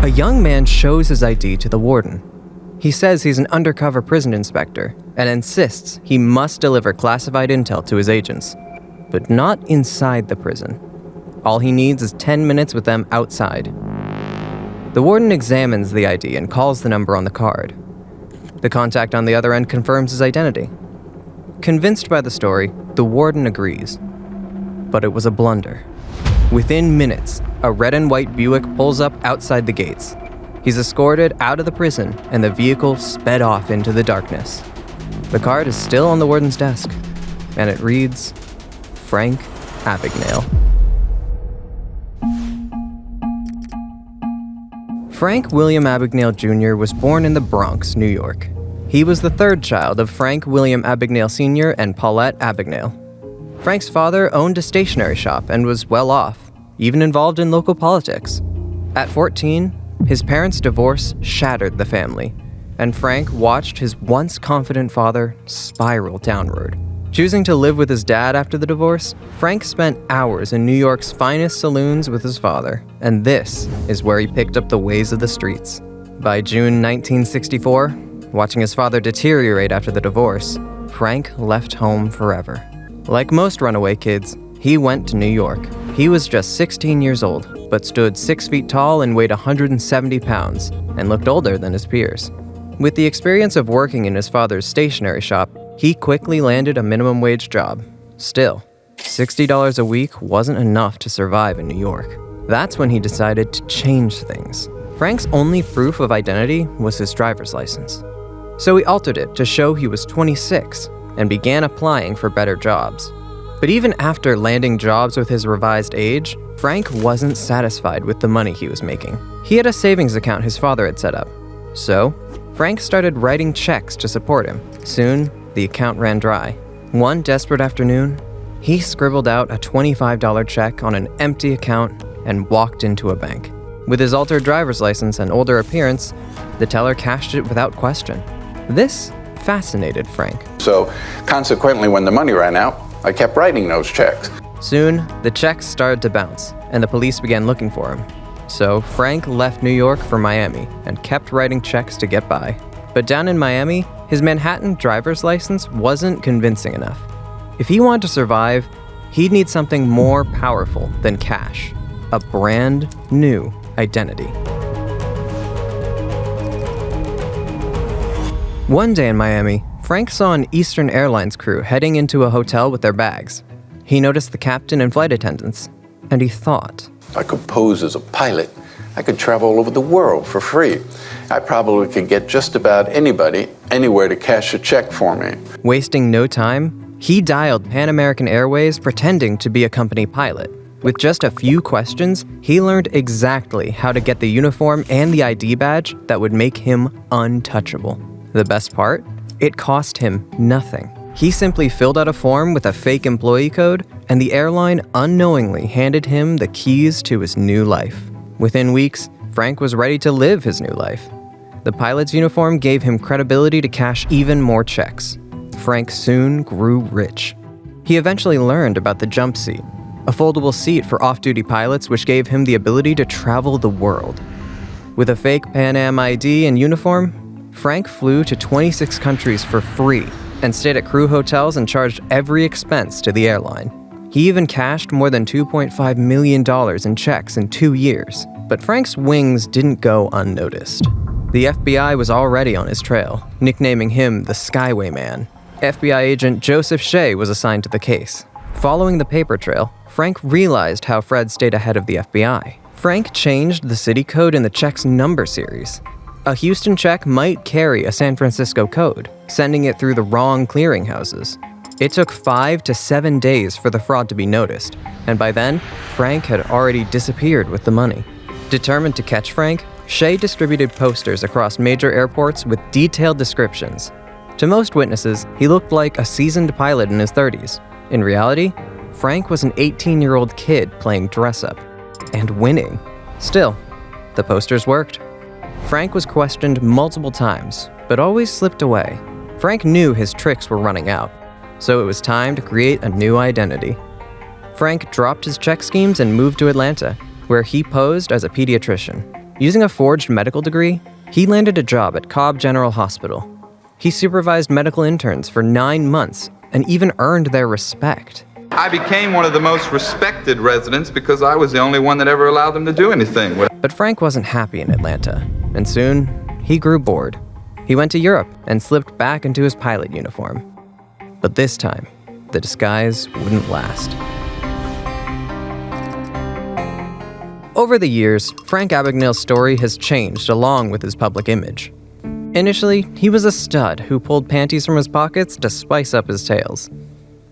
a young man shows his ID to the warden. He says he's an undercover prison inspector and insists he must deliver classified intel to his agents, but not inside the prison. All he needs is 10 minutes with them outside. The warden examines the ID and calls the number on the card. The contact on the other end confirms his identity. Convinced by the story, the warden agrees. But it was a blunder. Within minutes, a red and white Buick pulls up outside the gates. He's escorted out of the prison, and the vehicle sped off into the darkness. The card is still on the warden's desk, and it reads, Frank Abagnale. Frank William Abagnale Jr. was born in the Bronx, New York. He was the third child of Frank William Abagnale Sr. and Paulette Abagnale. Frank's father owned a stationery shop and was well off, even involved in local politics. At 14, his parents' divorce shattered the family, and Frank watched his once confident father spiral downward. Choosing to live with his dad after the divorce, Frank spent hours in New York's finest saloons with his father, and this is where he picked up the ways of the streets. By June 1964, watching his father deteriorate after the divorce, Frank left home forever. Like most runaway kids, he went to New York. He was just 16 years old, but stood 6 feet tall and weighed 170 pounds, and looked older than his peers. With the experience of working in his father's stationery shop, he quickly landed a minimum wage job. Still, $60 a week wasn't enough to survive in New York. That's when he decided to change things. Frank's only proof of identity was his driver's license. So he altered it to show he was 26 and began applying for better jobs. But even after landing jobs with his revised age, Frank wasn't satisfied with the money he was making. He had a savings account his father had set up. So, Frank started writing checks to support him. Soon, the account ran dry. One desperate afternoon, he scribbled out a $25 check on an empty account and walked into a bank. With his altered driver's license and older appearance, the teller cashed it without question. This fascinated Frank. So, consequently, when the money ran out, I kept writing those checks. Soon, the checks started to bounce, and the police began looking for him. So, Frank left New York for Miami and kept writing checks to get by. But down in Miami, his Manhattan driver's license wasn't convincing enough. If he wanted to survive, he'd need something more powerful than cash. A brand new identity. One day in Miami, Frank saw an Eastern Airlines crew heading into a hotel with their bags. He noticed the captain and flight attendants, and he thought, I could pose as a pilot. I could travel all over the world for free. I probably could get just about anybody, anywhere to cash a check for me. Wasting no time, he dialed Pan American Airways pretending to be a company pilot. With just a few questions, he learned exactly how to get the uniform and the ID badge that would make him untouchable. The best part? It cost him nothing. He simply filled out a form with a fake employee code, and the airline unknowingly handed him the keys to his new life. Within weeks, Frank was ready to live his new life. The pilot's uniform gave him credibility to cash even more checks. Frank soon grew rich. He eventually learned about the jump seat, a foldable seat for off-duty pilots which gave him the ability to travel the world. With a fake Pan Am ID and uniform, Frank flew to 26 countries for free and stayed at crew hotels and charged every expense to the airline. He even cashed more than $2.5 million in checks in 2 years. But Frank's wings didn't go unnoticed. The FBI was already on his trail, nicknaming him the Skyway Man. FBI agent Joseph Shea was assigned to the case. Following the paper trail, Frank realized how Fred stayed ahead of the FBI. Frank changed the city code in the check's number series. A Houston check might carry a San Francisco code, sending it through the wrong clearinghouses. It took 5 to 7 days for the fraud to be noticed, and by then, Frank had already disappeared with the money. Determined to catch Frank, Shea distributed posters across major airports with detailed descriptions. To most witnesses, he looked like a seasoned pilot in his 30s. In reality, Frank was an 18-year-old kid playing dress-up and winning. Still, the posters worked. Frank was questioned multiple times, but always slipped away. Frank knew his tricks were running out, so it was time to create a new identity. Frank dropped his check schemes and moved to Atlanta, where he posed as a pediatrician. Using a forged medical degree, he landed a job at Cobb General Hospital. He supervised medical interns for 9 months and even earned their respect. I became one of the most respected residents because I was the only one that ever allowed them to do anything. But Frank wasn't happy in Atlanta, and soon he grew bored. He went to Europe and slipped back into his pilot uniform. But this time, the disguise wouldn't last. Over the years, Frank Abagnale's story has changed along with his public image. Initially, he was a stud who pulled panties from his pockets to spice up his tales.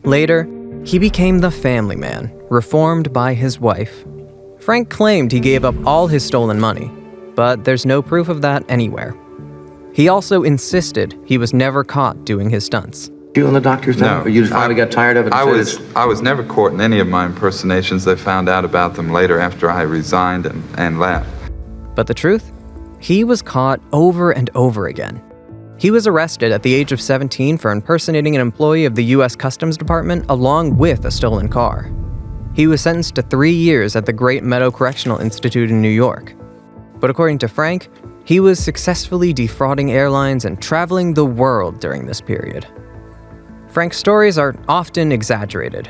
Later, he became the family man, reformed by his wife. Frank claimed he gave up all his stolen money, but there's no proof of that anywhere. He also insisted he was never caught doing his stunts. You and the doctors know? No. Or you just finally got tired of it? I was never caught in any of my impersonations. They found out about them later after I resigned and left. But the truth? He was caught over and over again. He was arrested at the age of 17 for impersonating an employee of the U.S. Customs Department along with a stolen car. He was sentenced to 3 years at the Great Meadow Correctional Institute in New York. But according to Frank, he was successfully defrauding airlines and traveling the world during this period. Frank's stories are often exaggerated,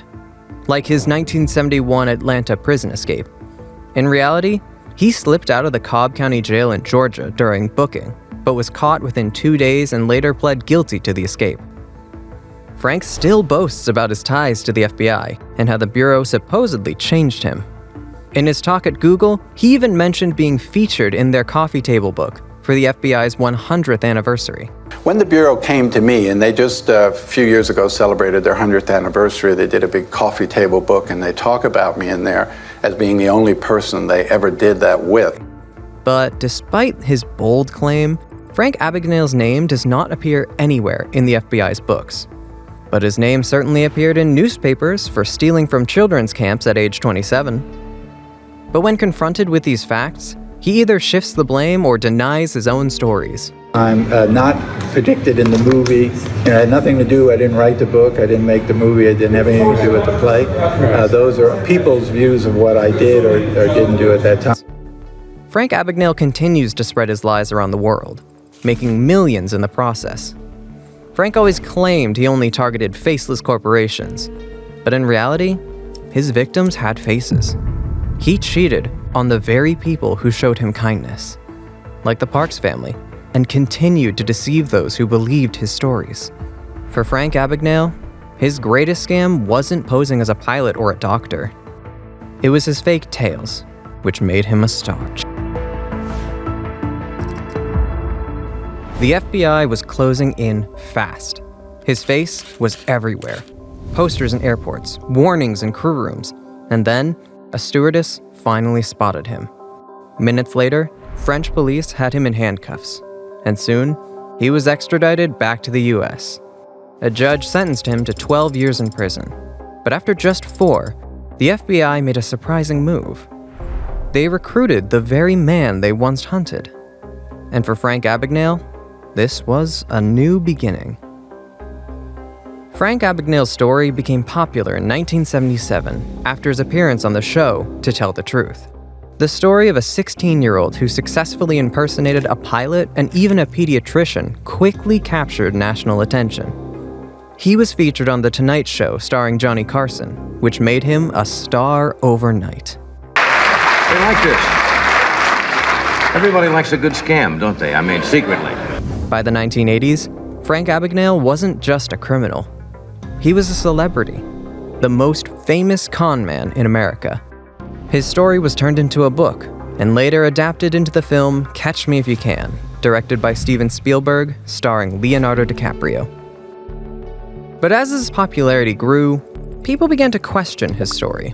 like his 1971 Atlanta prison escape. In reality, he slipped out of the Cobb County Jail in Georgia during booking, but was caught within 2 days and later pled guilty to the escape. Frank still boasts about his ties to the FBI and how the Bureau supposedly changed him. In his talk at Google, he even mentioned being featured in their coffee table book for the FBI's 100th anniversary. When the Bureau came to me, and they just a few years ago celebrated their 100th anniversary, they did a big coffee table book, and they talk about me in there as being the only person they ever did that with. But despite his bold claim, Frank Abagnale's name does not appear anywhere in the FBI's books. But his name certainly appeared in newspapers for stealing from children's camps at age 27. But when confronted with these facts, he either shifts the blame or denies his own stories. I'm not predicted in the movie. It had nothing to do. I didn't write the book. I didn't make the movie. It didn't have anything to do with the play. Those are people's views of what I did or didn't do at that time. Frank Abagnale continues to spread his lies around the world, making millions in the process. Frank always claimed he only targeted faceless corporations, but in reality, his victims had faces. He cheated on the very people who showed him kindness, like the Parks family, and continued to deceive those who believed his stories. For Frank Abagnale, his greatest scam wasn't posing as a pilot or a doctor. It was his fake tales, which made him a star. The FBI was closing in fast. His face was everywhere. Posters in airports, warnings in crew rooms, and then a stewardess finally spotted him. Minutes later, French police had him in handcuffs, and soon, he was extradited back to the US. A judge sentenced him to 12 years in prison, but after just 4, the FBI made a surprising move. They recruited the very man they once hunted. And for Frank Abagnale, this was a new beginning. Frank Abagnale's story became popular in 1977 after his appearance on the show To Tell the Truth. The story of a 16-year-old who successfully impersonated a pilot and even a pediatrician quickly captured national attention. He was featured on The Tonight Show starring Johnny Carson, which made him a star overnight. They like this. Everybody likes a good scam, don't they? I mean, secretly. By the 1980s, Frank Abagnale wasn't just a criminal. He was a celebrity, the most famous con man in America. His story was turned into a book and later adapted into the film Catch Me If You Can, directed by Steven Spielberg, starring Leonardo DiCaprio. But as his popularity grew, people began to question his story.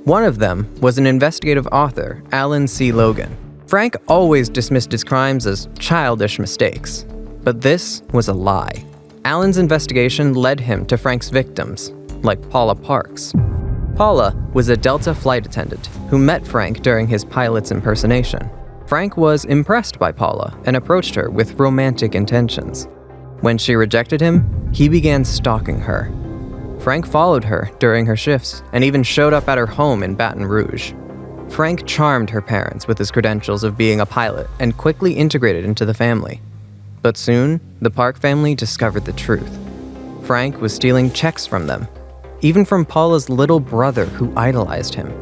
One of them was an investigative author, Alan C. Logan. Frank always dismissed his crimes as childish mistakes, but this was a lie. Alan's investigation led him to Frank's victims, like Paula Parks. Paula was a Delta flight attendant who met Frank during his pilot's impersonation. Frank was impressed by Paula and approached her with romantic intentions. When she rejected him, he began stalking her. Frank followed her during her shifts and even showed up at her home in Baton Rouge. Frank charmed her parents with his credentials of being a pilot and quickly integrated into the family. But soon, the Park family discovered the truth. Frank was stealing checks from them, even from Paula's little brother who idolized him.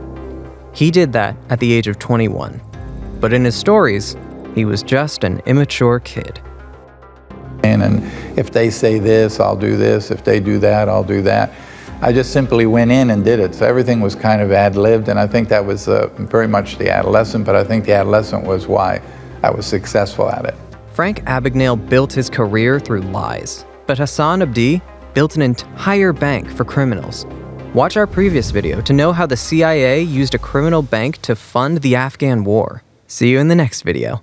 He did that at the age of 21. But in his stories, he was just an immature kid. And if they say this, I'll do this. If they do that, I'll do that. I just simply went in and did it. So everything was kind of ad-libbed, and I think that was very much the adolescent, but I think the adolescent was why I was successful at it. Frank Abagnale built his career through lies, but Hassan Abdi built an entire bank for criminals. Watch our previous video to know how the CIA used a criminal bank to fund the Afghan war. See you in the next video.